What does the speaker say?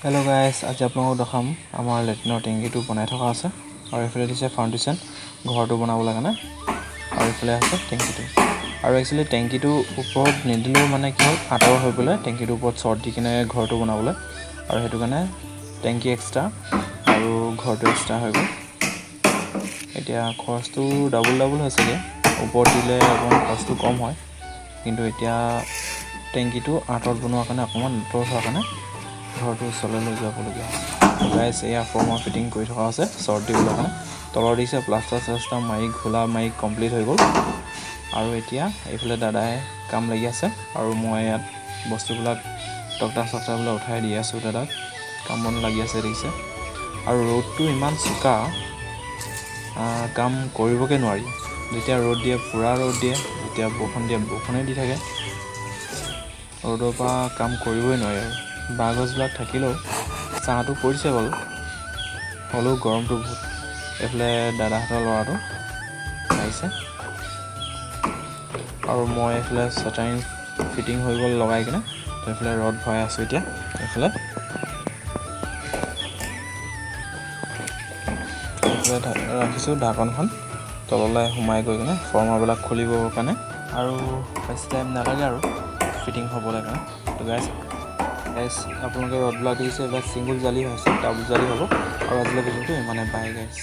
Hello guys, आज আপোনালোকক দেখাম আমাৰ লেট্ৰিনৰ টেংকিটো বনাই থকা আছে আৰু এফালে দিছে ফাউণ্ডেশ্যন ঘৰটো বনাবলৈ কাৰণে আৰু এফালে আছে টেংকিটো আৰু একচুয়ালি টেংকিটো ওপৰত নিদিলেও মানে কি হ'ল আঁতৰ হৈ গ'লে টেংকিটো ওপৰত শ্বৰ্ট দি কিনে ঘৰটো বনাবলৈ আৰু সেইটো কাৰণে টেংকি এক্সট্ৰা আৰু ঘৰটো এক্সট্ৰা হৈ গ'ল। এতিয়া খৰচটো ডাবল হৈছেগে, ওপৰত দিলে অকণমান খৰচটো কম হয়, কিন্তু এতিয়া টেংকিটো আঁতৰত বনোৱাৰ কাৰণে অকণমান আঁতৰ হোৱাৰ কাৰণে ঘৰটো ওচৰলৈ লৈ যাবলগীয়া হৈছে। গাইছ, এয়া ফৰ্মৰ ফিটিং কৰি থকা আছে শ্বৰ্ট দিবলৈ কাৰণে। তলৰ দিছে প্লাষ্টাৰ মাৰি ঘোলা মাৰি কমপ্লিট হৈ গ'ল আৰু এতিয়া এইফালে দাদাই কাম লাগি আছে আৰু মই ইয়াত বস্তুবিলাক তক্তাবিলাক উঠাই দি আছোঁ। দাদাক কাম বন লাগি আছে দেখিছে। আৰু ৰ'দটো ইমান চোকা, কাম কৰিবগৈ নোৱাৰি। যেতিয়া ৰ'দ দিয়ে পুৰা ৰ'দ দিয়ে, যেতিয়া বৰষুণ দিয়ে বৰষুণে দি থাকে। ৰ'দৰ পৰা কাম কৰিবই নোৱাৰি আৰু বাঁহ গছবিলাক থাকিলেও ছাঁটো পৰিছে বাৰু, হ'লেও গৰমটো বহুত। এইফালে দাদাহঁতৰ ল'ৰাটো আহিছে আৰু মই এইফালে চাটাৰিং ফিটিং হৈ গ'ল লগাই কিনে, এইফালে ৰড ভৰাই আছোঁ। এতিয়া এইফালে ৰাখিছোঁ ঢাকনখন তললৈ সোমাই গৈ কিনে ফৰ্মাৰবিলাক খুলিবৰ কাৰণে, আৰু বেছি টাইম নালাগে আৰু ফিটিং হ'বলৈ কাৰণে। তো গাইছ আপোনালোকে ৰডবিলাক দেখিছে, এইবিলাক ছিংগুল জালি হৈছে, ডাবুল জালি হ'ব আৰু আজিলৈ ভিডিঅ'টো ইমানে। বাই গাইছ।